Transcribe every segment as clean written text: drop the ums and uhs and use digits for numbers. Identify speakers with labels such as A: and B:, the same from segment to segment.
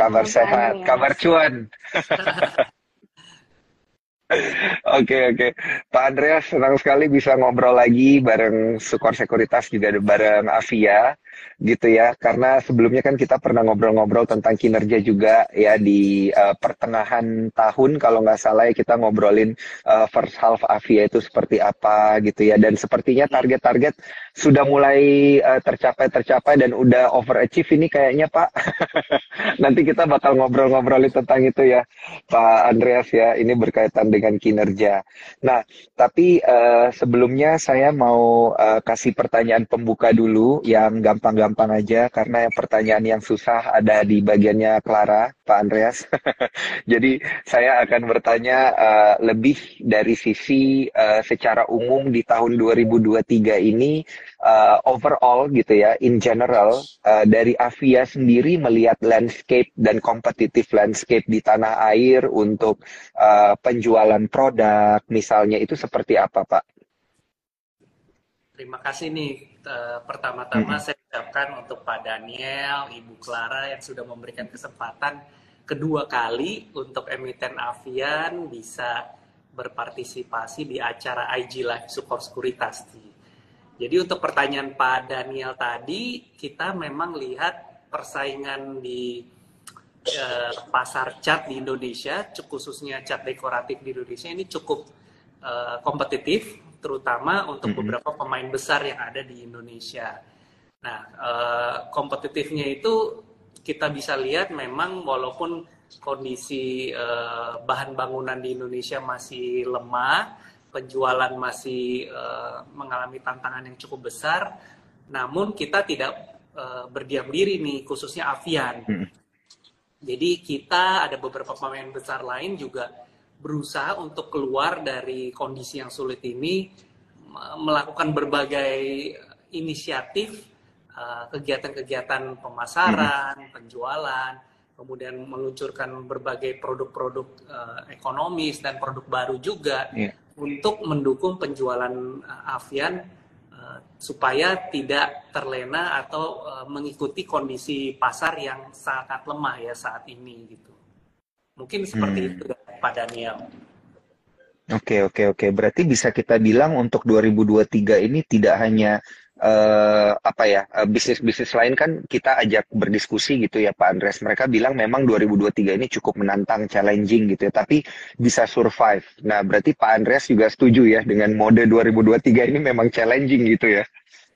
A: Kabar
B: Halo Pak
A: sehat, kabar
B: Andreas.
A: cuan. Oke, oke. Pak Andreas, senang sekali bisa ngobrol lagi bareng Sukor Sekuritas juga bareng Avia gitu ya. Karena sebelumnya kan kita pernah ngobrol-ngobrol tentang kinerja juga ya di pertengahan tahun kalau nggak salah ya kita ngobrolin first half Avia itu seperti apa gitu ya. Dan sepertinya target-target sudah mulai tercapai-tercapai dan udah overachieve ini kayaknya Pak. Nanti kita bakal ngobrol-ngobrolin tentang itu ya. Pak Andreas ya, ini berkaitan dengan kinerja. Nah, tapi sebelumnya saya mau kasih pertanyaan pembuka dulu yang gampang-gampang aja karena yang pertanyaan yang susah ada di bagiannya Clara, Pak Andreas. Jadi saya akan bertanya lebih dari sisi secara umum di tahun 2023 ini overall gitu ya, in general dari Avia sendiri melihat landscape dan competitive landscape di tanah air untuk penjualan produk misalnya itu seperti apa, Pak?
C: Terima kasih nih. Pertama-tama
A: Mm-mm.
C: saya ucapkan untuk Pak Daniel, Ibu Clara yang sudah memberikan kesempatan kedua kali untuk emiten Avian bisa berpartisipasi di acara IG Live Sukor Sekuritas. Jadi untuk pertanyaan Pak Daniel tadi, kita memang lihat persaingan di pasar cat di Indonesia, khususnya cat dekoratif di Indonesia ini cukup kompetitif, terutama untuk
A: Mm-mm.
C: beberapa pemain besar yang ada di Indonesia. Nah, kompetitifnya itu kita bisa lihat memang walaupun kondisi bahan bangunan di Indonesia masih lemah, penjualan masih mengalami tantangan yang cukup besar, namun kita tidak berdiam diri nih, khususnya Avian.
A: Mm-mm.
C: Jadi kita ada beberapa pemain besar lain juga berusaha untuk keluar dari kondisi yang sulit ini, melakukan berbagai inisiatif, kegiatan-kegiatan
A: Mm-mm.
C: pemasaran, penjualan, kemudian meluncurkan berbagai produk-produk ekonomis dan produk baru juga
A: Iya.
C: untuk mendukung penjualan Avian supaya tidak terlena atau mengikuti kondisi pasar yang sangat lemah ya saat ini gitu. Mungkin seperti
A: Hmm.
C: itu ya, Pak Daniel.
A: Oke, oke, oke. Berarti bisa kita bilang untuk 2023 ini tidak hanya apa ya, bisnis-bisnis lain kan kita ajak berdiskusi gitu ya Pak Andres. Mereka bilang memang 2023 ini cukup menantang, challenging gitu ya, tapi bisa survive. Nah, berarti Pak Andres juga setuju ya dengan mode 2023 ini memang challenging gitu ya.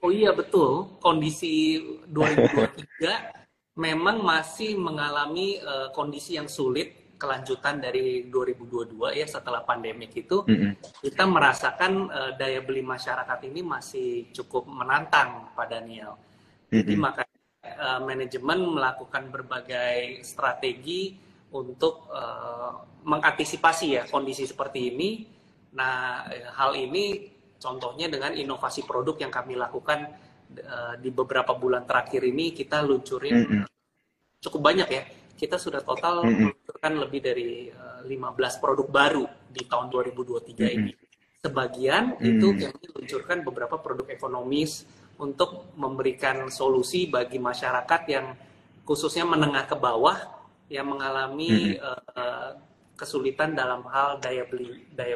C: Oh iya betul, kondisi 2023 memang masih mengalami kondisi yang sulit kelanjutan dari 2022 ya setelah pandemik itu
A: Mm-mm.
C: kita merasakan daya beli masyarakat ini masih cukup menantang Pak Daniel. Jadi
A: Mm-mm.
C: makanya manajemen melakukan berbagai strategi untuk mengantisipasi ya kondisi seperti ini. Nah, hal ini contohnya dengan inovasi produk yang kami lakukan di beberapa bulan terakhir ini kita luncurin
A: Mm-mm.
C: cukup banyak ya. Kita sudah total
A: Mm-mm.
C: meluncurkan lebih dari 15 produk baru di tahun 2023
A: Mm-mm.
C: ini. Sebagian itu
A: Mm.
C: kami luncurkan beberapa produk ekonomis untuk memberikan solusi bagi masyarakat yang khususnya menengah ke bawah yang mengalami
A: Mm-mm.
C: kesulitan dalam hal daya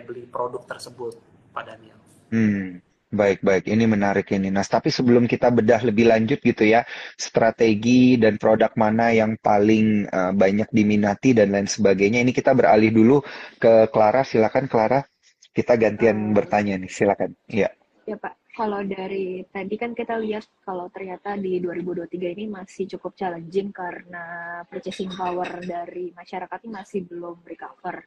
C: beli produk tersebut, Pak Daniel.
A: Hmm, baik, baik. Ini menarik ini. Nah, tapi sebelum kita bedah lebih lanjut gitu ya, strategi dan produk mana yang paling banyak diminati dan lain sebagainya. Ini kita beralih dulu ke Clara. Silakan, Clara. Kita gantian
B: Eh,
A: bertanya nih. Silakan. Iya.
B: ya Pak, kalau dari tadi kan kita lihat kalau ternyata di 2023 ini masih cukup challenging karena purchasing power dari masyarakat ini masih belum recover.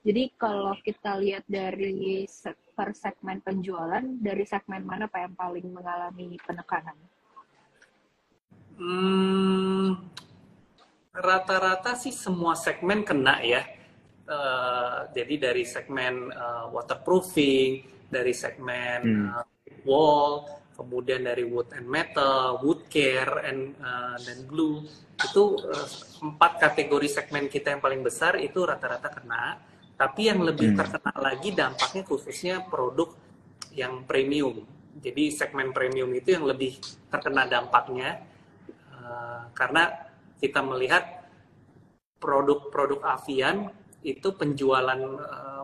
B: Jadi kalau kita lihat dari per segmen penjualan, dari segmen mana Pak yang paling mengalami penekanan?
C: Hmm, Rata-rata sih semua segmen kena ya. Jadi dari segmen waterproofing, dari segmen
A: Hmm.
C: wall, kemudian dari wood and metal, wood care, dan glue. Itu empat kategori segmen kita yang paling besar itu rata-rata kena. Tapi yang lebih
A: Hmm.
C: terkena lagi dampaknya khususnya produk yang premium. Jadi segmen premium itu yang lebih terkena dampaknya karena kita melihat produk-produk Avian itu penjualan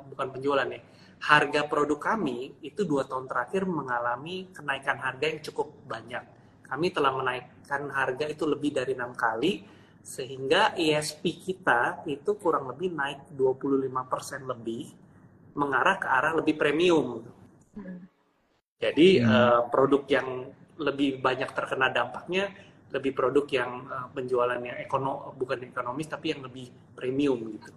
C: bukan penjualan ya, harga produk kami itu 2 tahun terakhir mengalami kenaikan harga yang cukup banyak. Kami telah menaikkan harga itu lebih dari 6 kali, sehingga ASP kita itu kurang lebih naik 25% lebih, mengarah ke arah lebih premium. Jadi produk yang lebih banyak terkena dampaknya, lebih produk yang penjualannya bukan ekonomis, tapi yang lebih premium gitu.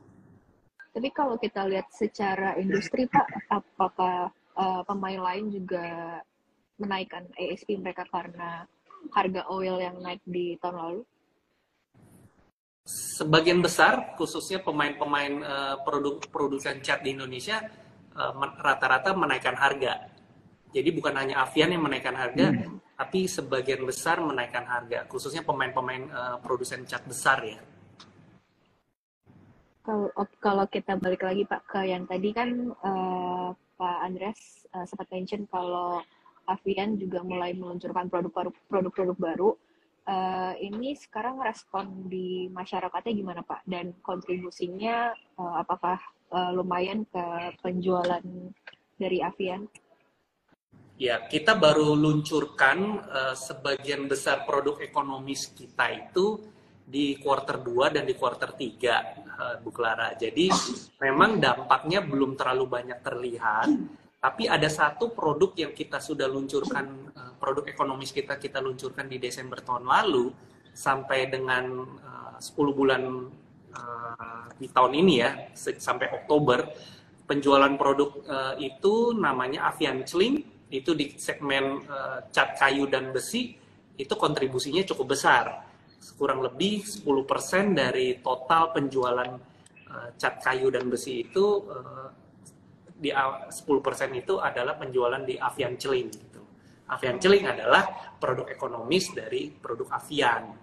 B: Tapi kalau kita lihat secara industri, Pak, apakah pemain lain juga menaikkan ASP mereka karena harga oil yang naik di tahun lalu?
C: Sebagian besar, khususnya pemain-pemain produsen cat di Indonesia, rata-rata menaikkan harga. Jadi bukan hanya Avian yang menaikkan harga, tapi sebagian besar menaikkan harga, khususnya pemain-pemain produsen cat besar ya.
B: Kalau kita balik lagi Pak ke yang tadi kan Pak Andreas sempat mention kalau Avian juga mulai meluncurkan produk-produk baru. Ini sekarang respon di masyarakatnya gimana Pak? Dan kontribusinya apakah lumayan ke penjualan dari Avian?
C: Ya, kita baru luncurkan sebagian besar produk ekonomis kita itu di kuartal 2 dan di kuartal 3, Bu Clara. Jadi memang dampaknya belum terlalu banyak terlihat, tapi ada satu produk yang kita sudah luncurkan, produk ekonomis kita luncurkan di Desember tahun lalu, sampai dengan 10 bulan di tahun ini ya, sampai Oktober, penjualan produk itu namanya Avian Celing, itu di segmen cat kayu dan besi, itu kontribusinya cukup besar. Kurang lebih 10% dari total penjualan cat kayu dan besi itu, di 10% itu adalah penjualan di Avian Celing. Gitu. Avian Celing adalah produk ekonomis dari produk Avian.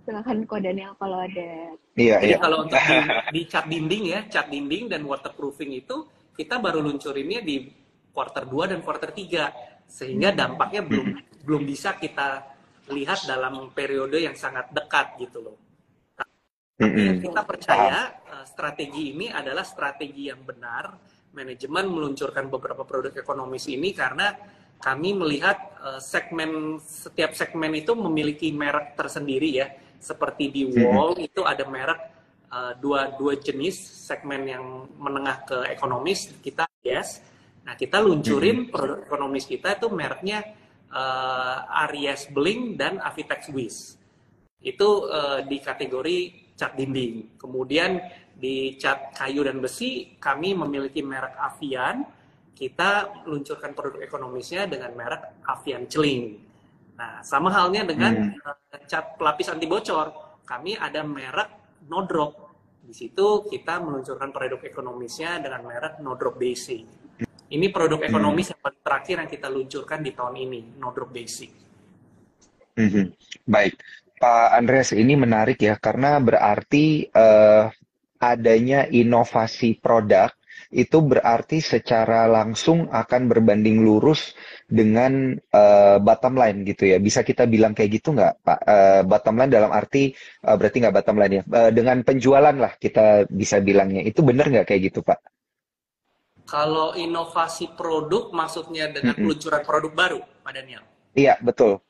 B: Silahkan Ko Daniel kalau ada.
C: Jadi kalau untuk di cat dinding ya, cat dinding dan waterproofing itu kita baru luncurinnya di kuartal 2 dan kuartal 3. Sehingga dampaknya belum bisa kita lihat dalam periode yang sangat dekat gitu loh. Tapi kita percaya strategi ini adalah strategi yang benar. Manajemen meluncurkan beberapa produk ekonomis ini karena kami melihat setiap segmen itu memiliki merek tersendiri ya. Seperti di wall itu ada merek dua jenis segmen yang menengah ke ekonomis, kita yes. Nah, kita luncurin produk ekonomis kita itu mereknya Aries Bling dan Avitex Wiz. Itu di kategori cat dinding. Kemudian di cat kayu dan besi, kami memiliki merek Avian. Kita luncurkan produk ekonomisnya dengan merek Avian Celing. Nah, sama halnya dengan cat pelapis anti bocor. Kami ada merek No Drop. Di situ kita meluncurkan produk ekonomisnya dengan merek No Drop Basic. Ini produk ekonomis yang paling terakhir yang kita luncurkan di tahun ini, No Drop Basic.
A: Baik, Pak Andreas, ini menarik ya, karena berarti adanya inovasi produk itu berarti secara langsung akan berbanding lurus dengan bottom line gitu ya. Bisa kita bilang kayak gitu nggak, Pak? Bottom line dalam arti, berarti nggak bottom line ya, dengan penjualan lah kita bisa bilangnya. Itu benar nggak kayak gitu, Pak?
C: Kalau inovasi produk maksudnya dengan peluncuran produk baru, Pak Daniel?
A: Iya, betul.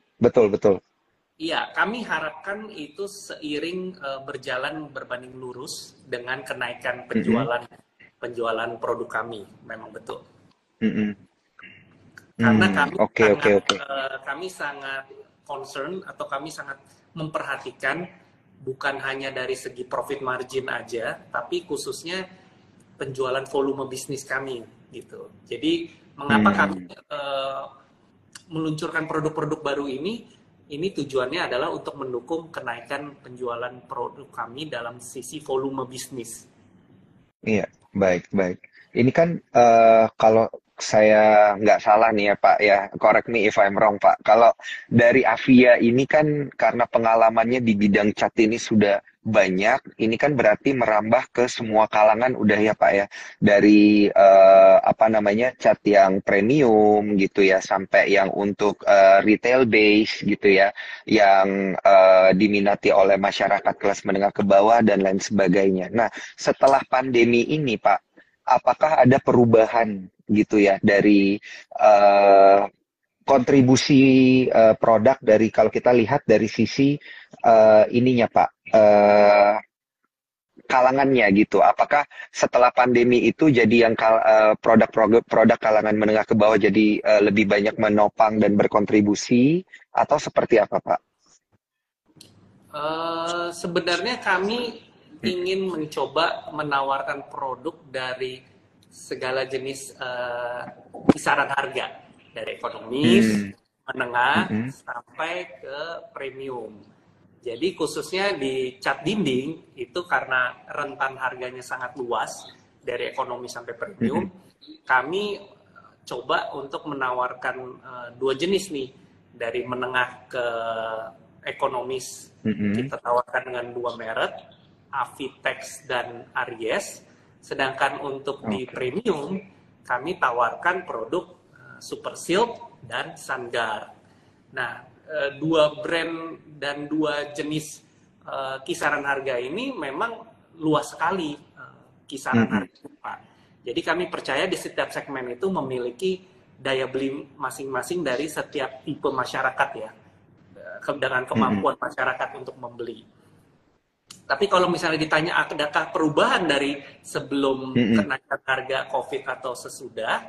C: Iya, kami harapkan itu seiring berjalan berbanding lurus dengan kenaikan penjualan produk kami, memang betul. Karena kami sangat concern atau kami sangat memperhatikan bukan hanya dari segi profit margin aja, tapi khususnya penjualan volume bisnis kami gitu. Jadi mengapa kami meluncurkan produk-produk baru ini tujuannya adalah untuk mendukung kenaikan penjualan produk kami dalam sisi volume bisnis.
A: Iya, baik. Ini kan kalau saya nggak salah nih ya Pak ya, correct me if I'm wrong Pak. Kalau dari Avia ini kan karena pengalamannya di bidang cat ini sudah banyak, ini kan berarti merambah ke semua kalangan udah ya Pak ya. Dari apa namanya cat yang premium gitu ya, sampai yang untuk retail base gitu ya, yang diminati oleh masyarakat kelas menengah ke bawah dan lain sebagainya. Nah, setelah pandemi ini Pak, apakah ada perubahan gitu ya dari eh, kontribusi produk dari kalau kita lihat dari sisi ininya Pak, kalangannya gitu. Apakah setelah pandemi itu jadi yang produk kalangan menengah ke bawah jadi lebih banyak menopang dan berkontribusi atau seperti apa Pak?
C: Sebenarnya kami ingin mencoba menawarkan produk dari segala jenis kisaran harga, dari ekonomis,
A: Hmm,
C: menengah,
A: mm-mm,
C: sampai ke premium. Jadi khususnya di cat dinding itu karena rentan harganya sangat luas dari ekonomi sampai premium,
A: mm-mm,
C: kami coba untuk menawarkan dua jenis nih, dari menengah ke ekonomis.
A: mm-mm.
C: Kita tawarkan dengan dua merek, Avitex dan Aries. Sedangkan untuk di
A: Oke.
C: premium kami tawarkan produk Super Silk dan Sunguard. Nah, dua brand dan dua jenis kisaran harga ini memang luas sekali kisaran
A: Mm-mm,
C: harga, Pak. Jadi kami percaya di setiap segmen itu memiliki daya beli masing-masing dari setiap tipe masyarakat ya, dengan
A: mm-mm,
C: kemampuan masyarakat untuk membeli. Tapi kalau misalnya ditanya adakah perubahan dari sebelum
A: mm-mm,
C: kenaikan harga COVID atau sesudah,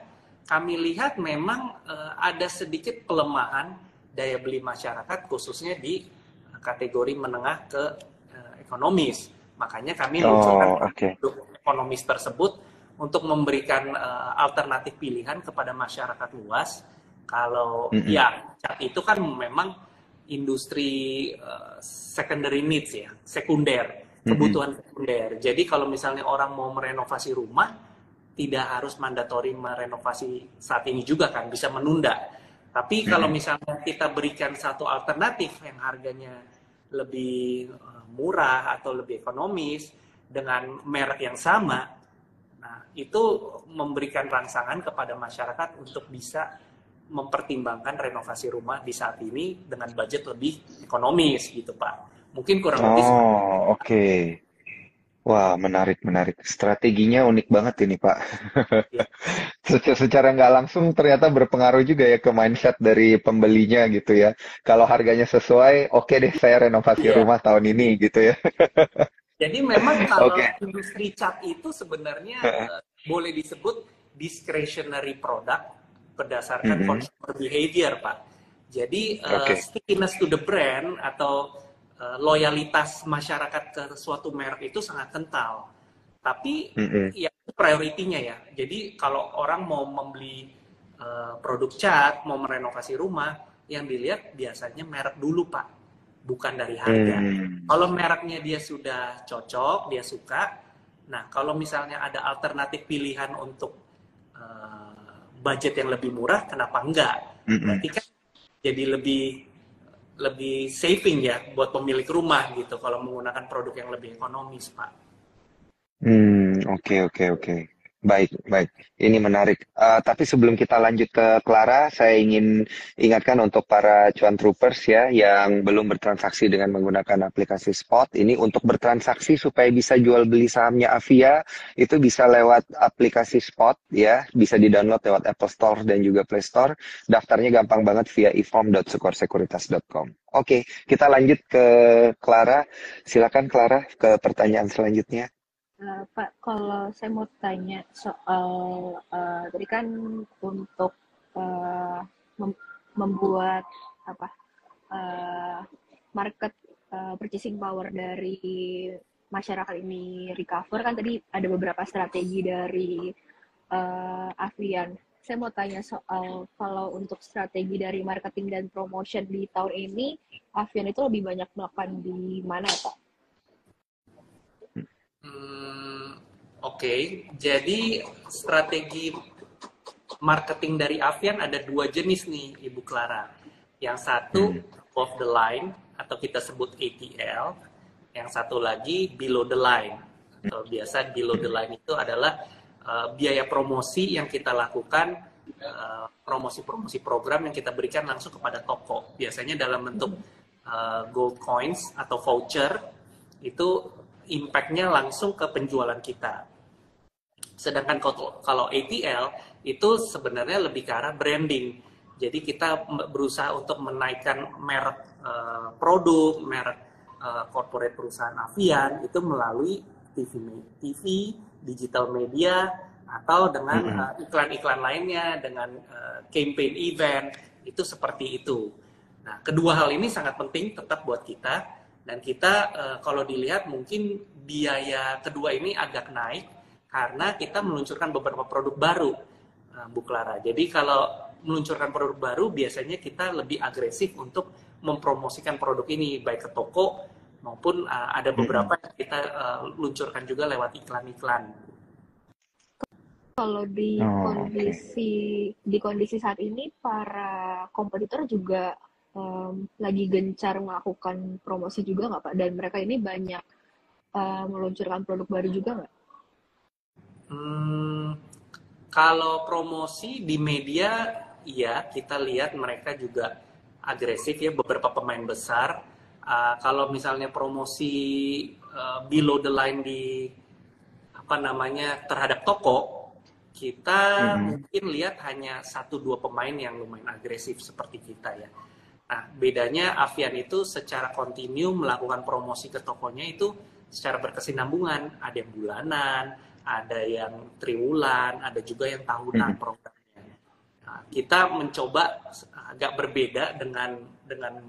C: kami lihat memang ada sedikit pelemahan daya beli masyarakat khususnya di kategori menengah ke ekonomis. Makanya kami munculkan
A: oh, oke.
C: produk ekonomis tersebut untuk memberikan alternatif pilihan kepada masyarakat luas. Kalau
A: Mm-mm,
C: ya cat itu kan memang industri secondary needs ya, sekunder,
A: mm-mm,
C: kebutuhan sekunder. Jadi kalau misalnya orang mau merenovasi rumah, tidak harus mandatori merenovasi saat ini juga kan, bisa menunda. Tapi kalau
A: mm-mm,
C: misalnya kita berikan satu alternatif yang harganya lebih murah atau lebih ekonomis dengan merek yang sama, nah itu memberikan rangsangan kepada masyarakat untuk bisa mempertimbangkan renovasi rumah di saat ini dengan budget lebih ekonomis gitu Pak. Mungkin kurang lebih seperti
A: oh, oke. Wah, menarik, menarik. Strateginya unik banget ini, Pak.
C: itu.
A: Secara nggak langsung ternyata berpengaruh juga ya ke mindset dari pembelinya gitu ya. Kalau harganya sesuai, oke deh saya renovasi
C: Iya.
A: rumah tahun ini gitu ya.
C: Jadi memang
A: Oke.
C: kalau industri cat itu sebenarnya boleh disebut discretionary product berdasarkan
A: Mm-mm.
C: consumer behavior, Pak. Jadi
A: Oke.
C: stickiness to the brand atau loyalitas masyarakat ke suatu merek itu sangat kental. Tapi
A: Mm-mm.
C: ya itu prioritinya ya. Jadi kalau orang mau membeli produk cat, mau merenovasi rumah, yang dilihat biasanya merek dulu, Pak, bukan dari harga.
A: Hmm.
C: Kalau mereknya dia sudah cocok, dia suka. Nah, kalau misalnya ada alternatif pilihan untuk budget yang lebih murah, kenapa enggak?
A: Mm-mm.
C: Berarti kan jadi lebih lebih saving ya buat pemilik rumah gitu kalau menggunakan produk yang lebih ekonomis, Pak.
A: Oke, oke, oke. Baik, baik. Ini menarik. Tapi sebelum kita lanjut ke Clara, saya ingin ingatkan untuk para cuan troopers ya yang belum bertransaksi dengan menggunakan aplikasi Spot. Ini untuk bertransaksi supaya bisa jual beli sahamnya Avia, itu bisa lewat aplikasi Spot ya. Bisa di-download lewat Apple Store dan juga Play Store. Daftarnya gampang banget via e-form.sukorsekuritas.com. Oke, kita lanjut ke Clara. Silakan Clara ke pertanyaan selanjutnya.
B: Pak, kalau saya mau tanya soal tadi kan untuk eh, membuat apa eh, market purchasing power dari masyarakat ini recover kan tadi ada beberapa strategi dari Avian. Saya mau tanya soal kalau untuk strategi dari marketing dan promotion di tahun ini, Avian itu lebih banyak melakukan di mana, Pak?
C: Hmm, Oke, jadi strategi marketing dari Avian ada dua jenis nih, Ibu Clara. Yang satu above the line atau kita sebut ATL, yang satu lagi below the line. Atau biasa below the line itu adalah biaya promosi yang kita lakukan, promosi-promosi program yang kita berikan langsung kepada toko. Biasanya dalam bentuk gold coins atau voucher, itu impact-nya langsung ke penjualan kita. Sedangkan kalau ATL itu sebenarnya lebih ke arah branding. Jadi kita berusaha untuk menaikkan merek produk, merek corporate perusahaan Avian itu melalui TV, digital media, atau dengan iklan-iklan lainnya, dengan campaign event, itu seperti itu. Nah, kedua hal ini sangat penting tetap buat kita, dan kita kalau dilihat mungkin biaya kedua ini agak naik karena kita meluncurkan beberapa produk baru, Bu Clara. Jadi kalau meluncurkan produk baru, biasanya kita lebih agresif untuk mempromosikan produk ini, baik ke toko maupun ada beberapa yang kita luncurkan juga lewat iklan-iklan.
B: Kalau di kondisi saat ini, para kompetitor juga lagi gencar melakukan promosi juga nggak Pak? Dan mereka ini banyak meluncurkan produk baru juga nggak?
C: Kalau promosi di media, iya kita lihat mereka juga agresif ya, beberapa pemain besar. Kalau misalnya promosi below the line di terhadap toko, kita mungkin lihat hanya 1-2 pemain yang lumayan agresif seperti kita ya. Nah, bedanya Avian itu secara kontinu melakukan promosi ke tokonya itu secara berkesinambungan. Ada yang bulanan, ada yang triwulan, ada juga yang tahunan programnya. Nah, kita mencoba agak berbeda dengan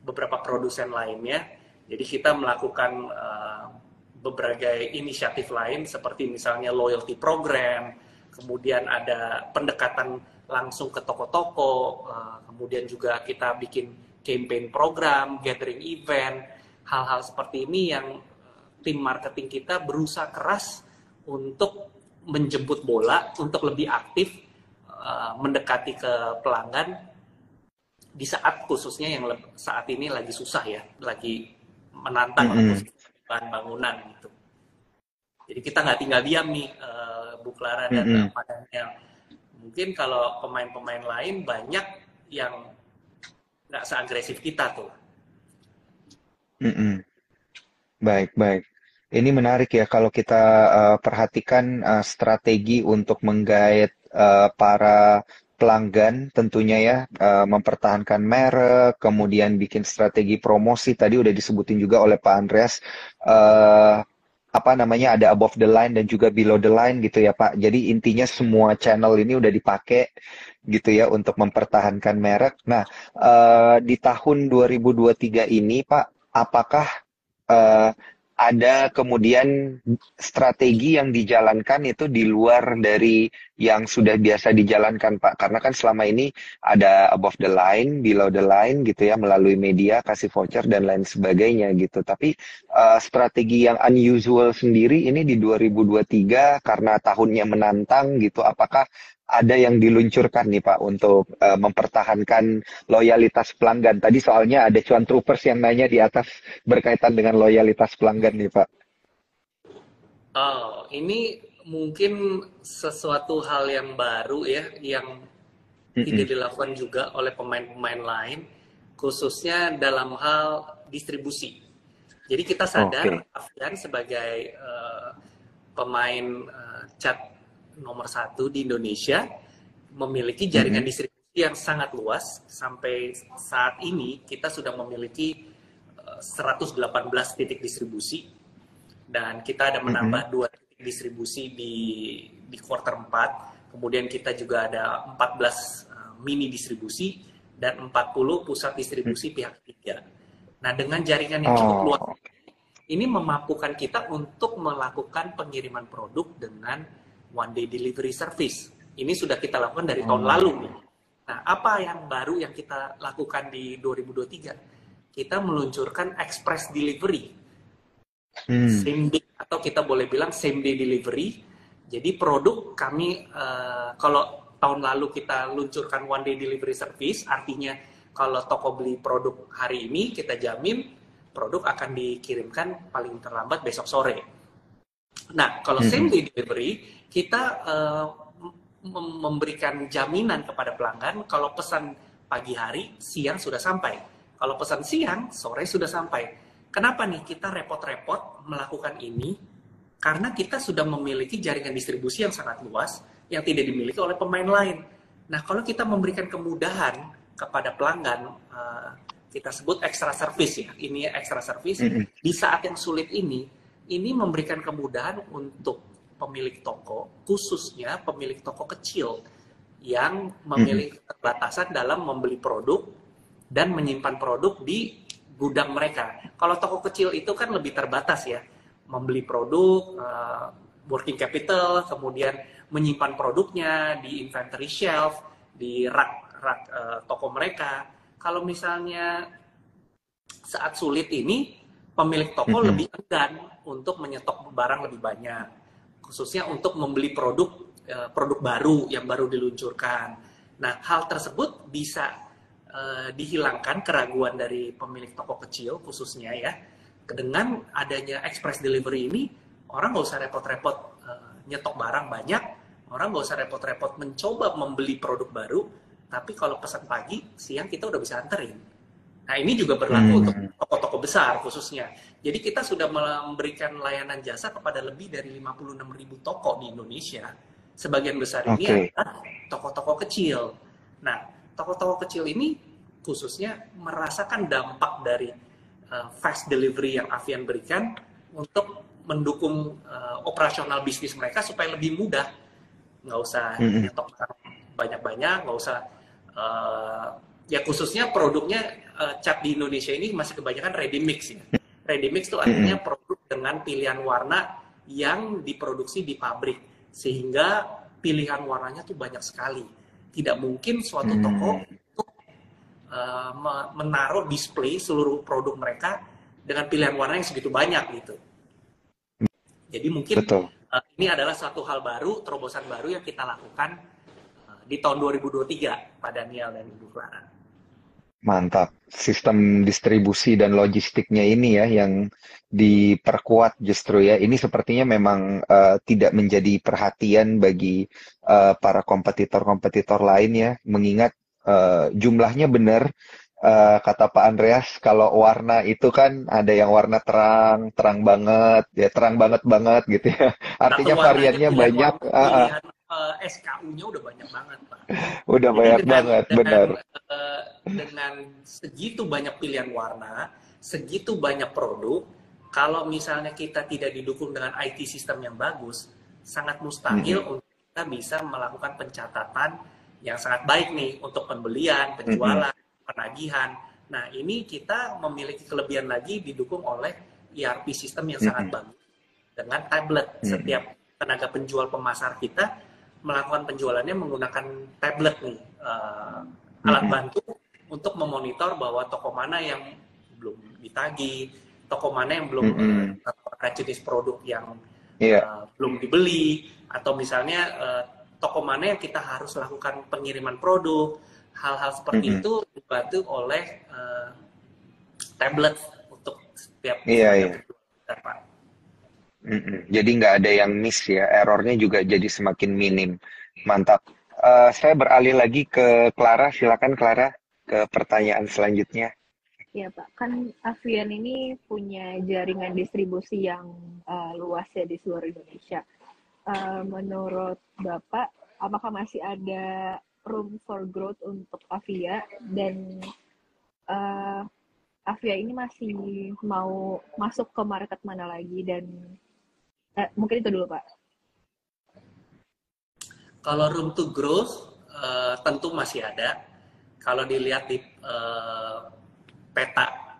C: beberapa produsen lainnya. Jadi kita melakukan beberapa inisiatif lain seperti misalnya loyalty program, kemudian ada pendekatan langsung ke toko-toko, kemudian juga kita bikin campaign program, gathering event, hal-hal seperti ini yang tim marketing kita berusaha keras untuk menjemput bola, untuk lebih aktif mendekati ke pelanggan di saat khususnya yang saat ini lagi susah ya, lagi menantang bahan bangunan gitu. Jadi kita nggak tinggal diam nih, Bu Clara dan Pak Daniel. Mungkin kalau pemain-pemain lain banyak yang nggak seagresif kita tuh.
A: Baik, baik. Ini menarik ya kalau kita perhatikan strategi untuk menggait para pelanggan tentunya ya, mempertahankan merek, kemudian bikin strategi promosi. Tadi udah disebutin juga oleh Pak Andreas, ada above the line dan juga below the line gitu ya Pak. Jadi intinya semua channel ini udah dipakai gitu ya untuk mempertahankan merek. Nah, di tahun 2023 ini Pak, apakah ada kemudian strategi yang dijalankan itu di luar dari yang sudah biasa dijalankan Pak? Karena kan selama ini ada above the line, below the line gitu ya, melalui media, kasih voucher dan lain sebagainya gitu. Tapi strategi yang unusual sendiri ini di 2023 karena tahunnya menantang gitu, apakah ada yang diluncurkan nih Pak untuk mempertahankan loyalitas pelanggan? Tadi soalnya ada cuan troopers yang nanya di atas berkaitan dengan loyalitas pelanggan nih Pak.
C: Oh, ini mungkin sesuatu hal yang baru ya, yang tidak dilakukan juga oleh pemain-pemain lain, khususnya dalam hal distribusi. Jadi kita sadar Avian sebagai pemain cat nomor 1 di Indonesia memiliki jaringan distribusi yang sangat luas. Sampai saat ini kita sudah memiliki 118 titik distribusi dan kita ada menambah 2 titik distribusi di kuartal 4. Kemudian kita juga ada 14 mini distribusi dan 40 pusat distribusi pihak ketiga. Nah, dengan jaringan yang cukup luas ini memampukan kita untuk melakukan pengiriman produk dengan one day delivery service. Ini sudah kita lakukan dari tahun lalu nih. Nah, apa yang baru yang kita lakukan di 2023? Kita meluncurkan express delivery. Same day, atau kita boleh bilang same day delivery. Jadi produk kami, kalau tahun lalu kita luncurkan one day delivery service, artinya kalau toko beli produk hari ini, kita jamin produk akan dikirimkan paling terlambat besok sore. Nah, kalau same day delivery, kita memberikan jaminan kepada pelanggan kalau pesan pagi hari, siang sudah sampai. Kalau pesan siang, sore sudah sampai. Kenapa nih kita repot-repot melakukan ini? Karena kita sudah memiliki jaringan distribusi yang sangat luas, yang tidak dimiliki oleh pemain lain. Nah, kalau kita memberikan kemudahan kepada pelanggan, kita sebut extra service ya, ini extra service, di saat yang sulit ini memberikan kemudahan untuk pemilik toko, khususnya pemilik toko kecil, yang memiliki keterbatasan dalam membeli produk dan menyimpan produk di gudang mereka. Kalau toko kecil itu kan lebih terbatas ya, membeli produk, working capital, kemudian menyimpan produknya di inventory shelf, di rak toko mereka. Kalau misalnya saat sulit ini, pemilik toko lebih enggan untuk menyetok barang lebih banyak, khususnya untuk membeli produk baru yang baru diluncurkan. Nah, hal tersebut bisa dihilangkan keraguan dari pemilik toko kecil khususnya ya. Dengan adanya express delivery ini, orang nggak usah repot-repot nyetok barang banyak, orang nggak usah repot-repot mencoba membeli produk baru, tapi kalau pesan pagi, siang kita udah bisa anterin. Nah, ini juga berlaku untuk toko-toko besar khususnya. Jadi kita sudah memberikan layanan jasa kepada lebih dari 56.000 toko di Indonesia. Sebagian besar ini adalah toko-toko kecil. Nah, toko-toko kecil ini khususnya merasakan dampak dari fast delivery yang Avian berikan untuk mendukung operasional bisnis mereka supaya lebih mudah. Nggak usah nyetok banyak-banyak, nggak usah ya khususnya produknya cat di Indonesia ini masih kebanyakan ready mix ya. Ready mix itu artinya produk dengan pilihan warna yang diproduksi di pabrik, sehingga pilihan warnanya tuh banyak sekali. Tidak mungkin suatu toko untuk menaruh display seluruh produk mereka dengan pilihan warna yang segitu banyak gitu. Jadi mungkin ini adalah satu hal baru, terobosan baru yang kita lakukan di tahun 2023, Pak Daniel dan Ibu Clara.
A: Mantap. Sistem distribusi dan logistiknya ini ya yang diperkuat justru ya. Ini sepertinya memang tidak menjadi perhatian bagi para kompetitor-kompetitor lain ya. Mengingat jumlahnya benar, kata Pak Andreas, kalau warna itu kan ada yang warna terang, terang banget, ya terang banget gitu ya. Artinya variannya banyak.
C: Pilihan SKU-nya udah banyak banget, Pak.
A: Udah banyak banget, benar.
C: Dengan segitu banyak pilihan warna, segitu banyak produk, kalau misalnya kita tidak didukung dengan IT sistem yang bagus, sangat mustahil untuk kita bisa melakukan pencatatan yang sangat baik nih untuk pembelian, penjualan, penagihan. Nah, ini kita memiliki kelebihan lagi didukung oleh ERP sistem yang sangat bagus. Dengan tablet, setiap tenaga penjual pemasar kita melakukan penjualannya menggunakan tablet nih, alat bantu untuk memonitor bahwa toko mana yang belum ditagih, toko mana yang belum jenis produk yang belum dibeli, atau misalnya toko mana yang kita harus lakukan pengiriman produk. Hal-hal seperti itu dibantu oleh tablet untuk setiap Pak.
A: Jadi nggak ada yang miss ya, errornya juga jadi semakin minim. Mantap. Saya beralih lagi ke Clara, silakan Clara ke pertanyaan selanjutnya.
B: Ya Pak, kan Avian ini punya jaringan distribusi yang luas ya di seluruh Indonesia. Menurut Bapak, apakah masih ada room for growth untuk Avia, dan Avia ini masih mau masuk ke market mana lagi, dan mungkin itu dulu Pak.
C: Kalau room to growth tentu masih ada. Kalau dilihat di peta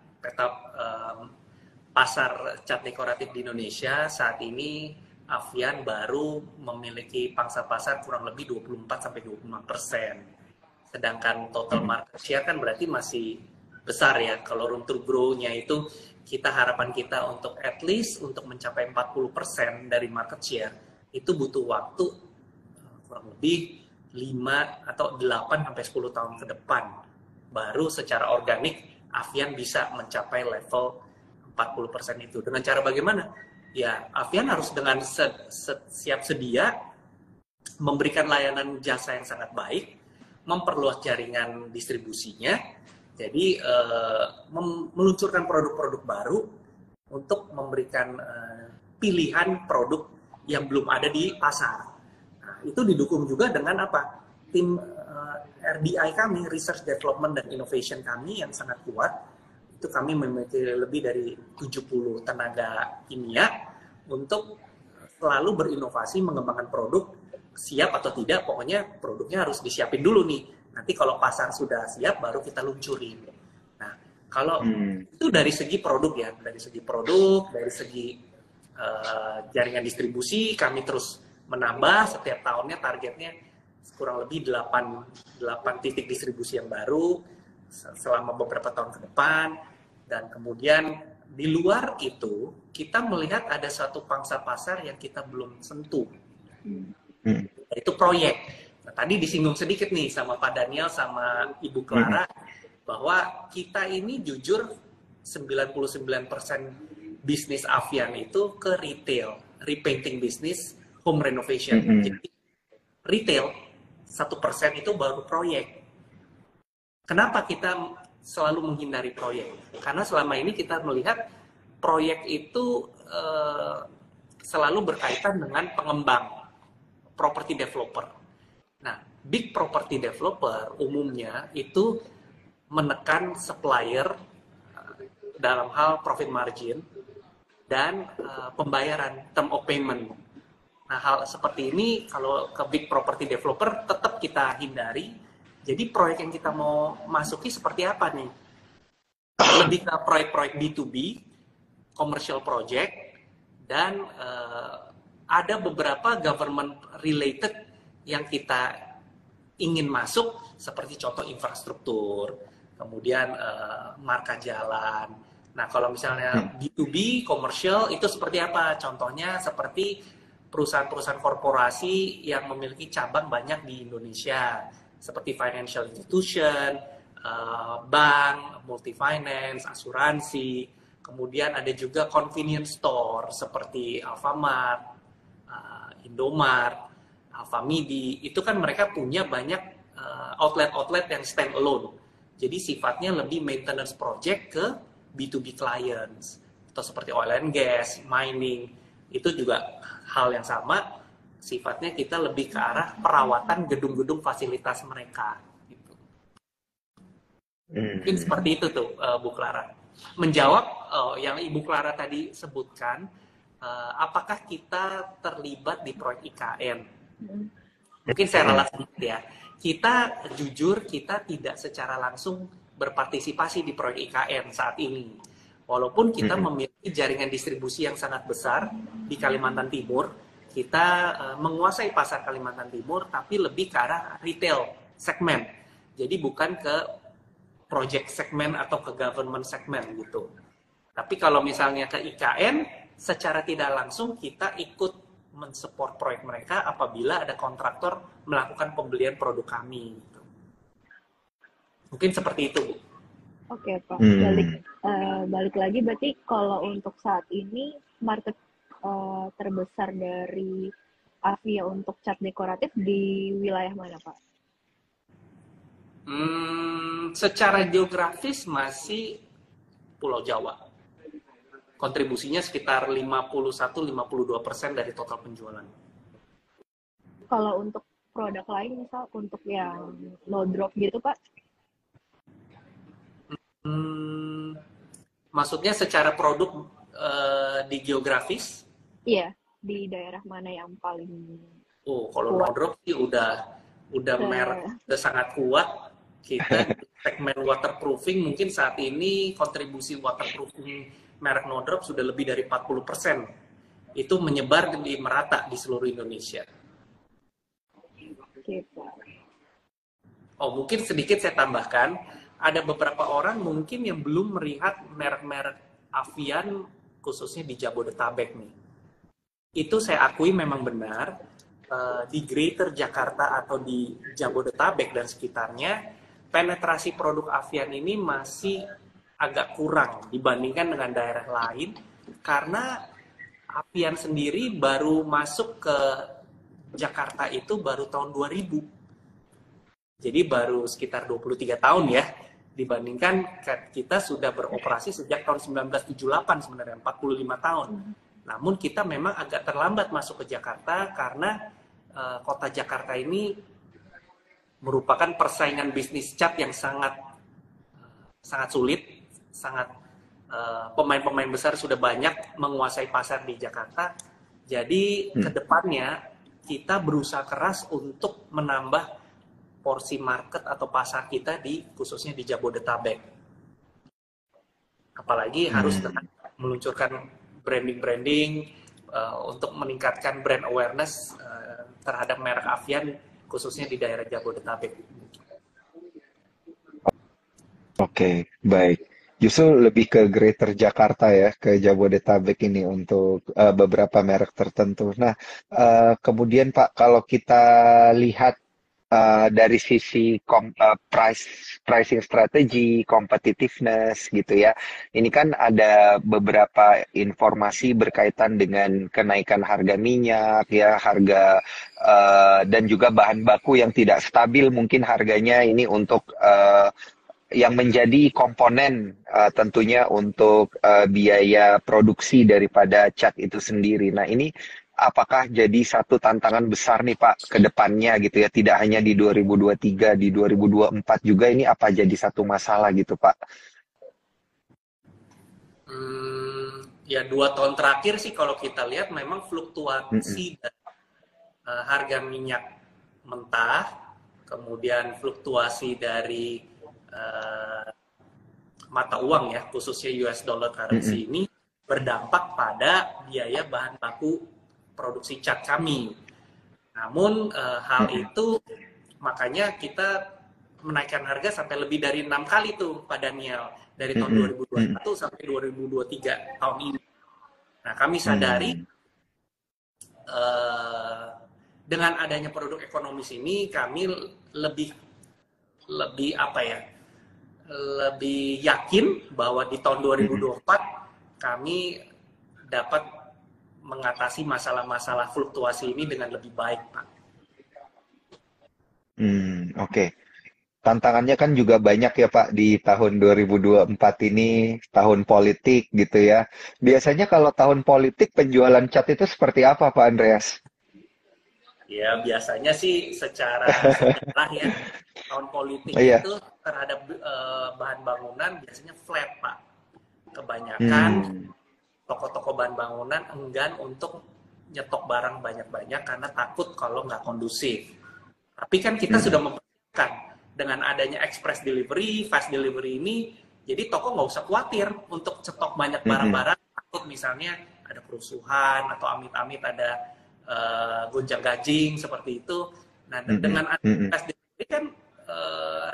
C: pasar cat dekoratif di Indonesia saat ini, Avian baru memiliki pangsa pasar kurang lebih 24-25%. Sedangkan total market share kan berarti masih besar ya. Kalau room to grow-nya itu harapan kita untuk at least untuk mencapai 40% dari market share itu butuh waktu kurang lebih 5 atau 8 sampai 10 tahun ke depan baru secara organik Avian bisa mencapai level 40% itu. Dengan cara bagaimana? Ya, Avian harus dengan siap sedia memberikan layanan jasa yang sangat baik, memperluas jaringan distribusinya, jadi meluncurkan produk-produk baru untuk memberikan pilihan produk yang belum ada di pasar. Nah, itu didukung juga dengan apa? Tim RDI kami, Research Development dan Innovation kami yang sangat kuat. Itu kami memiliki lebih dari 70 tenaga kimia untuk selalu berinovasi mengembangkan produk, siap atau tidak, pokoknya produknya harus disiapin dulu nih. Nanti kalau pasar sudah siap, baru kita luncurin. Nah, kalau itu dari segi produk ya, dari segi produk, dari segi jaringan distribusi, kami terus menambah setiap tahunnya, targetnya kurang lebih 8 titik distribusi yang baru selama beberapa tahun ke depan. Dan kemudian di luar itu, kita melihat ada satu pangsa pasar yang kita belum sentuh. Itu proyek. Nah, tadi disinggung sedikit nih sama Pak Daniel sama Ibu Clara, bahwa kita ini jujur 99% bisnis Avian itu ke retail, repainting bisnis, home renovation. Jadi retail 1% itu baru proyek. Kenapa kita selalu menghindari proyek? Karena selama ini kita melihat proyek itu selalu berkaitan dengan pengembang, property developer. Nah, big property developer umumnya itu menekan supplier dalam hal profit margin dan pembayaran, term of payment. Nah, hal seperti ini kalau ke big property developer tetap kita hindari. Jadi proyek yang kita mau masuki seperti apa nih? Lebih ke proyek-proyek B2B, commercial project, dan ada beberapa government related yang kita ingin masuk, seperti contoh infrastruktur, kemudian marka jalan. Nah, kalau misalnya B2B, commercial, itu seperti apa? Contohnya seperti perusahaan-perusahaan korporasi yang memiliki cabang banyak di Indonesia, seperti financial institution, bank, multi-finance, asuransi, kemudian ada juga convenience store seperti Alfamart, Indomart, Alfamidi. Itu kan mereka punya banyak outlet-outlet yang stand alone. Jadi sifatnya lebih maintenance project ke B2B clients, atau seperti oil and gas, mining, itu juga hal yang sama, sifatnya kita lebih ke arah perawatan gedung-gedung fasilitas mereka. Gitu. Mungkin seperti itu tuh, Bu Clara. Menjawab yang Ibu Clara tadi sebutkan, apakah kita terlibat di proyek IKN? Mungkin saya ralat sedikit ya. Kita jujur, kita tidak secara langsung berpartisipasi di proyek IKN saat ini. Walaupun kita memiliki jaringan distribusi yang sangat besar di Kalimantan Timur, kita menguasai pasar Kalimantan Timur, tapi lebih ke arah retail segmen. Jadi bukan ke project segmen atau ke government segmen gitu. Tapi kalau misalnya ke IKN, secara tidak langsung kita ikut mensupport proyek mereka apabila ada kontraktor melakukan pembelian produk kami. Gitu. Mungkin seperti itu, Bu.
B: Oke, Pak. Balik lagi, berarti kalau untuk saat ini market terbesar dari Avia untuk cat dekoratif di wilayah mana, Pak?
C: Secara geografis masih Pulau Jawa. Kontribusinya sekitar 51-52% dari total penjualan.
B: Kalau untuk produk lain, misal untuk yang no drop gitu, Pak?
C: Maksudnya secara produk di geografis?
B: Iya, di daerah mana yang paling
C: kalau no drop sih udah merek udah sangat kuat. Kita segmen waterproofing mungkin saat ini kontribusi waterproofing merek no drop sudah lebih dari 40%. Itu menyebar di merata di seluruh Indonesia. Mungkin sedikit saya tambahkan, ada beberapa orang mungkin yang belum melihat merek-merek Avian khususnya di Jabodetabek nih. Itu saya akui memang benar. di Greater Jakarta atau di Jabodetabek dan sekitarnya, penetrasi produk Avian ini masih agak kurang dibandingkan dengan daerah lain, karena Avian sendiri baru masuk ke Jakarta itu baru tahun 2000. Jadi baru sekitar 23 tahun ya, dibandingkan kita sudah beroperasi sejak tahun 1978 sebenarnya, 45 tahun. Namun kita memang agak terlambat masuk ke Jakarta karena kota Jakarta ini merupakan persaingan bisnis cat yang sangat sulit, pemain-pemain besar sudah banyak menguasai pasar di Jakarta. Jadi kedepannya kita berusaha keras untuk menambah porsi market atau pasar kita khususnya di Jabodetabek. Apalagi harus meluncurkan branding untuk meningkatkan brand awareness terhadap merek Avian khususnya di daerah Jabodetabek.
A: Oke, baik. Justru lebih ke Greater Jakarta ya, ke Jabodetabek ini untuk beberapa merek tertentu. Nah, kemudian Pak, kalau kita lihat dari sisi pricing strategy, competitiveness gitu ya. Ini kan ada beberapa informasi berkaitan dengan kenaikan harga minyak ya, harga dan juga bahan baku yang tidak stabil mungkin harganya ini untuk yang menjadi komponen tentunya untuk biaya produksi daripada cat itu sendiri. Nah, ini apakah jadi satu tantangan besar nih Pak ke depannya gitu ya, tidak hanya di 2023, di 2024 juga ini apa jadi satu masalah gitu Pak?
C: Ya 2 tahun terakhir sih kalau kita lihat memang fluktuasi harga minyak mentah, kemudian fluktuasi dari mata uang ya, khususnya US dollar currency ini berdampak pada biaya bahan baku produksi cat kami. Namun hal itu makanya kita menaikkan harga sampai lebih dari 6 kali tuh Pak Daniel, dari tahun 2021 sampai 2023 tahun ini. Nah, kami sadari dengan adanya produk ekonomis ini kami lebih apa ya? Lebih yakin bahwa di tahun 2024 kami dapat mengatasi masalah-masalah fluktuasi ini dengan lebih baik, Pak.
A: Oke. Tantangannya kan juga banyak ya Pak di tahun 2024 ini, tahun politik gitu ya. Biasanya kalau tahun politik penjualan cat itu seperti apa Pak Andreas?
C: Ya, biasanya sih secara sejarah ya, tahun politik
A: Iya.
C: itu terhadap bahan bangunan biasanya flat, Pak. Kebanyakan
A: Hmm.
C: toko-toko bahan bangunan enggan untuk nyetok barang banyak-banyak karena takut kalau nggak kondusif. Tapi kan kita sudah mempersiapkan dengan adanya express delivery, fast delivery ini, jadi toko nggak usah khawatir untuk stok banyak barang-barang, takut misalnya ada kerusuhan atau amit-amit ada gonjang-ganjing seperti itu. Nah, dengan adanya fast delivery kan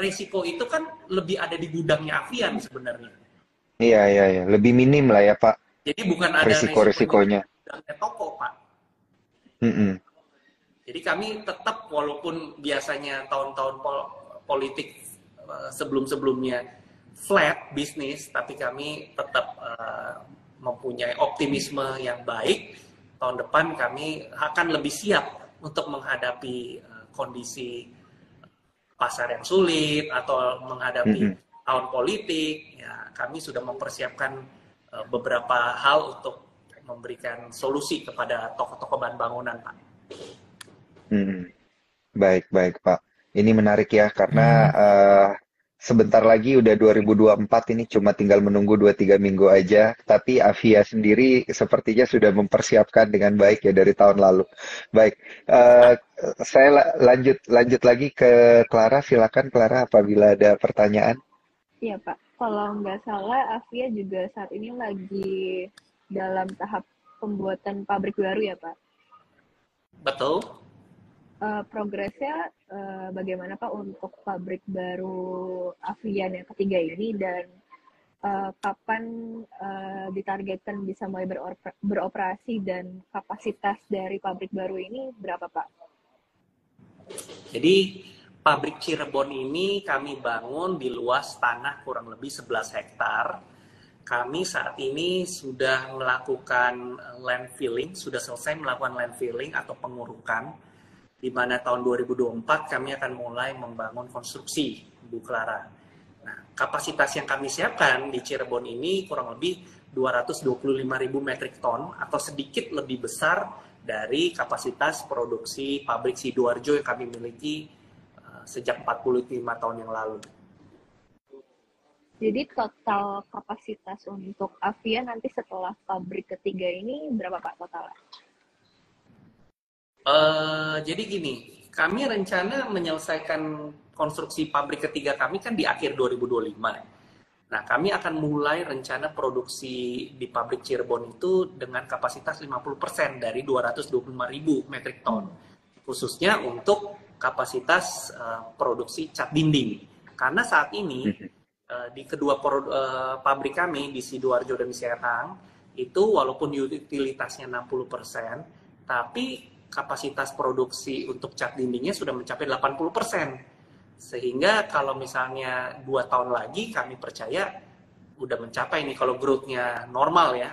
C: risiko itu kan lebih ada di gudangnya Avian sebenarnya.
A: Iya, iya, iya. Lebih minim lah ya Pak,
C: Jadi bukan ada risikonya
A: risiko-risikonya.
C: di gudangnya toko, Pak.
A: Mm-mm.
C: Jadi kami tetap walaupun biasanya tahun-tahun politik sebelum-sebelumnya flat bisnis, tapi kami tetap mempunyai optimisme yang baik. Tahun depan kami akan lebih siap untuk menghadapi kondisi pasar yang sulit atau menghadapi tahun politik. Ya, kami sudah mempersiapkan beberapa hal untuk memberikan solusi kepada toko-toko bahan bangunan, Pak.
A: Baik, baik Pak. Ini menarik ya karena sebentar lagi udah 2024 ini cuma tinggal menunggu 2-3 minggu aja. Tapi Avia sendiri sepertinya sudah mempersiapkan dengan baik ya dari tahun lalu. Baik, saya lanjut lagi ke Clara. Silakan Clara apabila ada pertanyaan.
B: Iya Pak, kalau nggak salah Avia juga saat ini lagi dalam tahap pembuatan pabrik baru ya Pak?
C: Betul.
B: Progresnya bagaimana Pak untuk pabrik baru Avian yang ketiga ini dan kapan ditargetkan bisa mulai beroperasi dan kapasitas dari pabrik baru ini berapa Pak?
C: Jadi pabrik Cirebon ini kami bangun di luas tanah kurang lebih 11 hektar. Kami saat ini sudah melakukan land filling, sudah selesai melakukan land filling atau pengurukan, di mana tahun 2024 kami akan mulai membangun konstruksi, Bu Clara. Nah, kapasitas yang kami siapkan di Cirebon ini kurang lebih 225.000 metrik ton atau sedikit lebih besar dari kapasitas produksi pabrik Sidoarjo yang kami miliki sejak 45 tahun yang lalu.
B: Jadi total kapasitas untuk Avia nanti setelah pabrik ketiga ini berapa Pak totalnya?
C: Jadi gini, kami rencana menyelesaikan konstruksi pabrik ketiga kami kan di akhir 2025. Nah, kami akan mulai rencana produksi di pabrik Cirebon itu dengan kapasitas 50% dari 225.000 metrik ton. Khususnya untuk kapasitas produksi cat dinding. Karena saat ini di kedua pabrik kami di Sidoarjo dan Serang itu walaupun utilitasnya 60%, tapi kapasitas produksi untuk cat dindingnya sudah mencapai 80%. Sehingga kalau misalnya 2 tahun lagi kami percaya udah mencapai nih kalau growth-nya normal ya,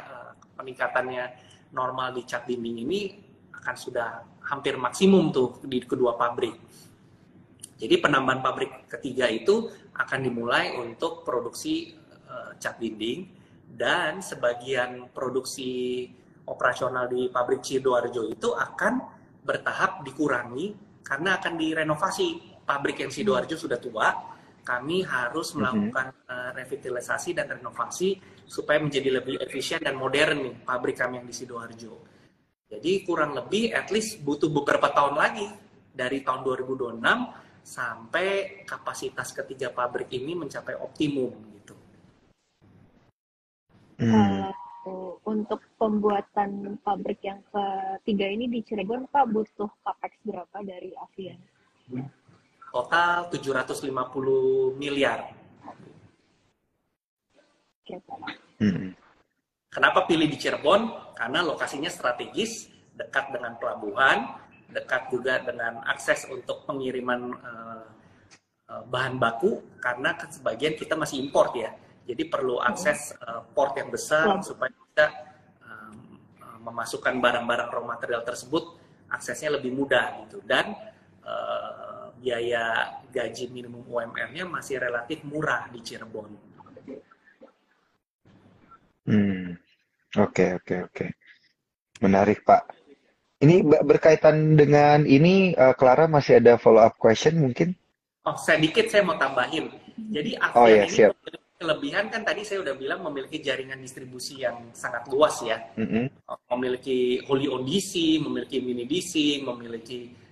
C: peningkatannya normal di cat dinding ini akan sudah hampir maksimum tuh di kedua pabrik. Jadi penambahan pabrik ketiga itu akan dimulai untuk produksi cat dinding dan sebagian produksi operasional di pabrik Sidoarjo itu akan bertahap dikurangi karena akan direnovasi. Pabrik yang Sidoarjo sudah tua, kami harus melakukan revitalisasi dan renovasi supaya menjadi lebih efisien dan modern nih pabrik kami yang di Sidoarjo. Jadi kurang lebih at least butuh beberapa tahun lagi dari tahun 2026 sampai kapasitas ketiga pabrik ini mencapai optimum gitu.
B: Untuk pembuatan pabrik yang ketiga ini di Cirebon Pak butuh capex berapa dari Avia?
C: Total 750 miliar. Kenapa pilih di Cirebon? Karena lokasinya strategis, dekat dengan pelabuhan, dekat juga dengan akses untuk pengiriman bahan baku, karena sebagian kita masih import ya. Jadi perlu akses port yang besar supaya kita memasukkan barang-barang raw material tersebut aksesnya lebih mudah gitu. Dan biaya gaji minimum UMR-nya masih relatif murah di Cirebon.
A: Oke. Menarik, Pak. Ini berkaitan dengan ini, Clara masih ada follow up question mungkin?
C: Sedikit saya mau tambahin. Jadi Avia ini kelebihan kan tadi saya udah bilang memiliki jaringan distribusi yang sangat luas ya. Memiliki wholly owned DC, memiliki mini DC, memiliki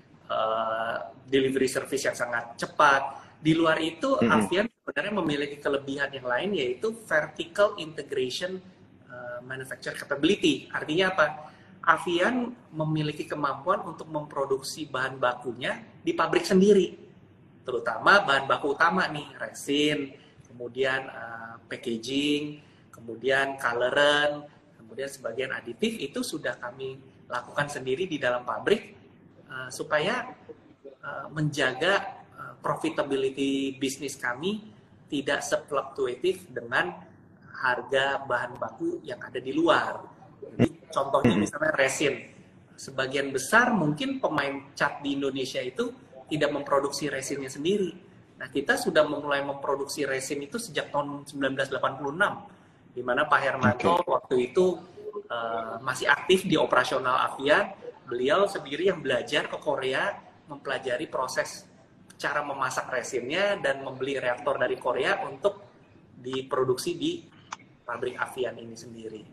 C: delivery service yang sangat cepat. Di luar itu, Avian sebenarnya memiliki kelebihan yang lain yaitu vertical integration manufacture capability. Artinya apa? Avian memiliki kemampuan untuk memproduksi bahan bakunya di pabrik sendiri, terutama bahan baku utama nih, resin, kemudian packaging, kemudian coloran, kemudian sebagian aditif itu sudah kami lakukan sendiri di dalam pabrik. Supaya menjaga profitability bisnis kami tidak sefluktuatif dengan harga bahan baku yang ada di luar. Jadi, contohnya misalnya resin. Sebagian besar mungkin pemain cat di Indonesia itu tidak memproduksi resinnya sendiri. Nah, kita sudah mulai memproduksi resin itu sejak tahun 1986, di mana Pak Hermanto waktu itu masih aktif di operasional Avia. Beliau sendiri yang belajar ke Korea, mempelajari proses cara memasak resinnya dan membeli reaktor dari Korea untuk diproduksi di pabrik Avian ini sendiri.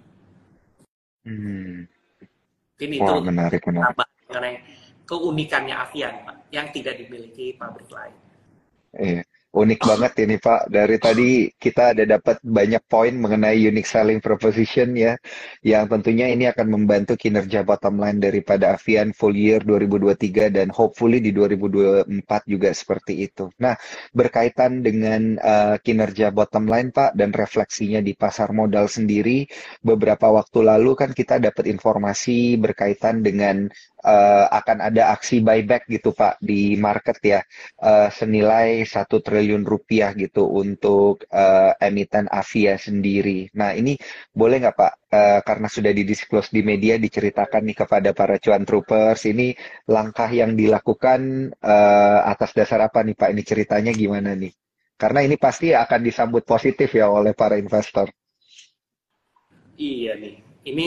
C: Ini itu
A: menarik.
C: Mengenai keunikannya Avian, Pak, yang tidak dimiliki pabrik lain.
A: Unik banget ini Pak. Dari tadi kita ada dapat banyak poin mengenai unique selling proposition ya, yang tentunya ini akan membantu kinerja bottom line daripada Avian full year 2023 dan hopefully di 2024 juga seperti itu. Nah, berkaitan dengan kinerja bottom line Pak dan refleksinya di pasar modal sendiri, beberapa waktu lalu kan kita dapat informasi berkaitan dengan akan ada aksi buyback gitu Pak di market ya, senilai 1 triliun rupiah gitu untuk emiten Avia sendiri. Nah, ini boleh nggak Pak, karena sudah didisclose di media, diceritakan nih kepada para cuan troopers, ini langkah yang dilakukan atas dasar apa nih Pak? Ini ceritanya gimana nih? Karena ini pasti akan disambut positif ya oleh para investor.
C: Iya nih, ini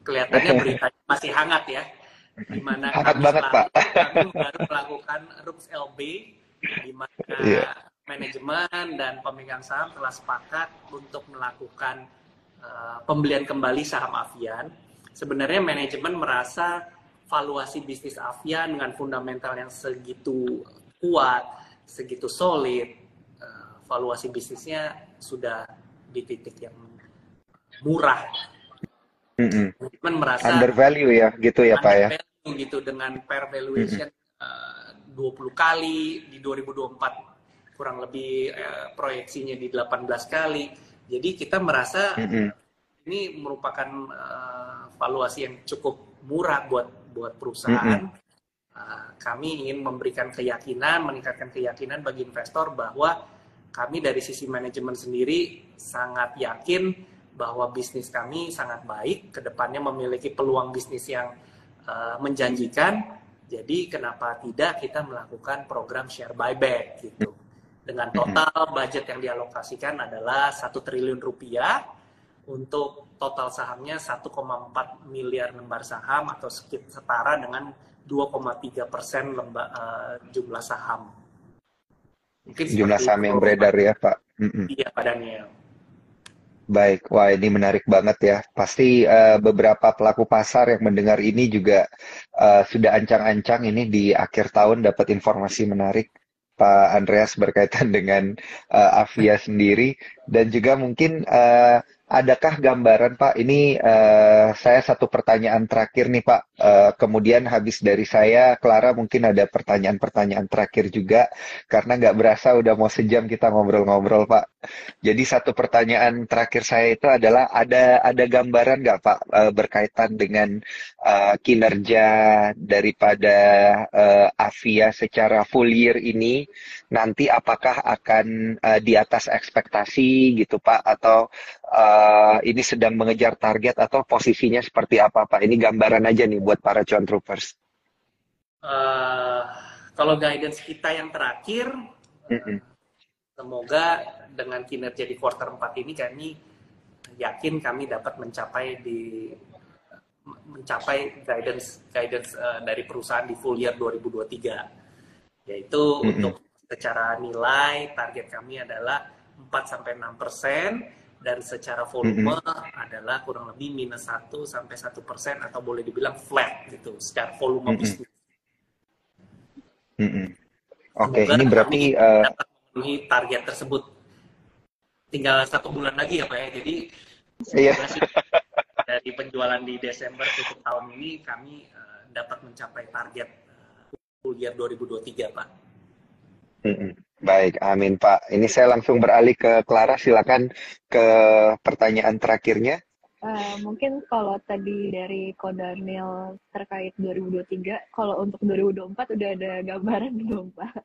C: kelihatannya beritanya masih hangat ya, di mana
A: Hangat
C: Kamis
A: banget Pak.
C: lalu kami baru melakukan RUPS LB, di mana
A: Iya.
C: manajemen dan pemegang saham telah sepakat untuk melakukan pembelian kembali saham Avian. Sebenarnya manajemen merasa valuasi bisnis Avian dengan fundamental yang segitu kuat, segitu solid, valuasi bisnisnya sudah di titik yang murah.
A: Mm-mm.
C: Manajemen merasa
A: Under value ya, gitu ya Pak ya.
C: under value gitu dengan fair valuation 20 kali di 2024 kurang lebih proyeksinya di 18 kali. Jadi kita merasa
A: Mm-mm.
C: ini merupakan valuasi yang cukup murah buat perusahaan. Kami ingin memberikan keyakinan, meningkatkan keyakinan bagi investor bahwa kami dari sisi manajemen sendiri sangat yakin bahwa bisnis kami sangat baik, kedepannya memiliki peluang bisnis yang menjanjikan. Jadi kenapa tidak kita melakukan program share buyback gitu. Dengan total budget yang dialokasikan adalah 1 triliun rupiah, untuk total sahamnya 1,4 miliar lembar saham atau setara dengan 2,3% jumlah saham. Mungkin
A: Jumlah
C: seperti
A: saham
C: itu,
A: yang beredar ya Pak. Mm-mm.
C: iya Pak Daniel.
A: Baik, wah ini menarik banget ya. Pasti beberapa pelaku pasar yang mendengar ini juga sudah ancang-ancang ini di akhir tahun dapat informasi menarik Pak Andreas berkaitan dengan Avia sendiri dan juga mungkin adakah gambaran Pak? Ini saya satu pertanyaan terakhir nih Pak. Kemudian habis dari saya, Clara mungkin ada pertanyaan-pertanyaan terakhir juga karena nggak berasa udah mau sejam kita ngobrol-ngobrol Pak. Jadi satu pertanyaan terakhir saya itu adalah ada gambaran nggak Pak berkaitan dengan kinerja daripada Avia secara full year ini nanti apakah akan di atas ekspektasi gitu Pak atau ini sedang mengejar target atau posisinya seperti apa Pak? Ini gambaran aja nih buat para cuan troopers.
C: Kalau guidance kita yang terakhir,
A: Mm-mm.
C: semoga dengan kinerja di quarter 4 ini kami yakin kami dapat mencapai guidance dari perusahaan di full year 2023. Yaitu untuk secara nilai target kami adalah 4-6%. Dan secara volume adalah kurang lebih -1 sampai 1% atau boleh dibilang flat gitu secara volume bisnis.
A: Oke,
C: Semoga
A: ini berarti
C: kami dapat memenuhi target tersebut. Tinggal 1 bulan lagi ya Pak ya. Jadi
A: iya.
C: semoga sih dari penjualan di Desember tutup tahun ini kami dapat mencapai target full year 2023 Pak.
A: Baik, amin Pak. Ini saya langsung beralih ke Clara, silakan ke pertanyaan terakhirnya.
B: Mungkin kalau tadi dari Ko Daniel terkait 2023, kalau untuk 2024 udah ada gambaran belum Pak?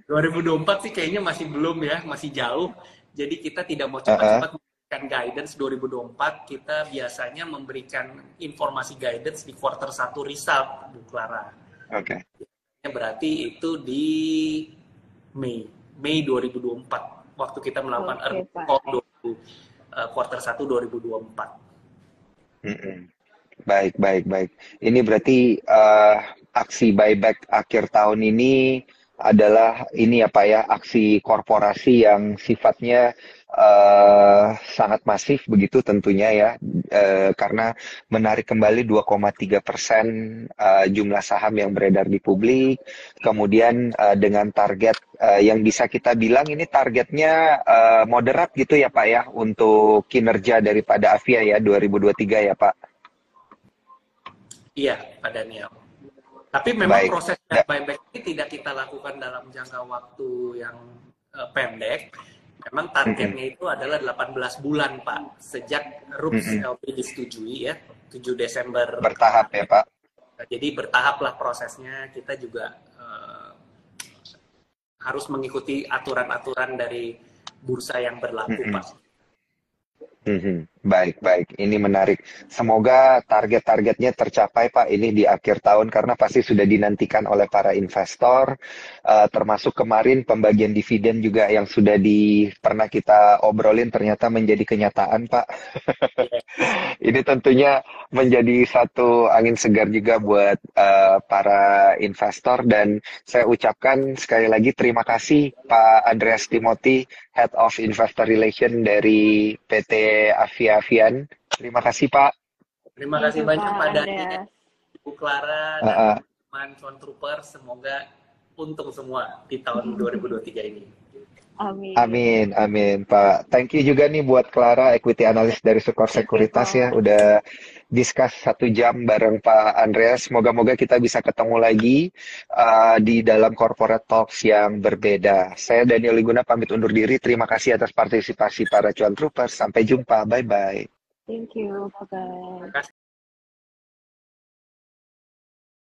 C: 2024 sih kayaknya masih belum ya, masih jauh. Jadi kita tidak mau cepat-cepat memberikan guidance 2024. Kita biasanya memberikan informasi guidance di quarter 1 result, Bu Clara.
A: Oke.
C: Berarti itu di Mei 2024 waktu kita melakukan earnings call quarter 1 2024.
A: Baik. Ini berarti aksi buyback akhir tahun ini adalah ini ya Pak ya, aksi korporasi yang sifatnya sangat masif begitu tentunya ya, karena menarik kembali 2,3% jumlah saham yang beredar di publik, kemudian dengan target yang bisa kita bilang ini targetnya moderat gitu ya Pak ya untuk kinerja daripada Avia ya 2023 ya Pak.
C: Iya, Pak Daniel. Tapi memang
A: Baik.
C: proses
A: Da-
C: buyback ini tidak kita lakukan dalam jangka waktu yang pendek. Memang
A: Mm-mm,
C: targetnya itu adalah 18 bulan, Pak. Sejak RUPS
A: mm-mm.
C: LP disetujui ya, 7 Desember
A: Bertahap ya
C: kemarin.
A: Pak.
C: Jadi bertahaplah prosesnya. Kita juga harus mengikuti aturan-aturan dari bursa yang berlaku,
A: Mm-mm.
C: Pak.
A: Mhm. Baik, baik. Ini menarik. Semoga target-targetnya tercapai, Pak, ini di akhir tahun karena pasti sudah dinantikan oleh para investor, termasuk kemarin pembagian dividen juga yang sudah pernah kita obrolin ternyata menjadi kenyataan, Pak.
C: Iya.
A: Ini tentunya menjadi satu angin segar juga buat para investor dan saya ucapkan sekali lagi terima kasih Pak Andreas Timothy, Head of Investor Relation dari PT Avia Avian. Terima kasih Pak.
C: Terima
B: Thank
C: kasih
B: you
C: banyak
B: Pak
C: Pak Daniel,
B: Andreas.
C: Bu Clara,
A: Uh,
C: dan
A: uh,
C: teman Cuan Trooper. Semoga untung semua di tahun 2023 ini.
B: Amin.
A: Amin, amin, Pak. Thank you juga nih buat Clara, equity analyst dari Sukor
B: Thank you
A: Sekuritas ya,
B: Pak.
A: udah discuss 1 jam bareng Pak Andreas. Moga-moga kita bisa ketemu lagi di dalam corporate talks yang berbeda. Saya Daniel Liguna pamit undur diri. Terima kasih atas partisipasi para cuan troopers. Sampai jumpa. Bye-bye.
B: Thank you.
C: Terima
B: Bye-bye.
C: kasih.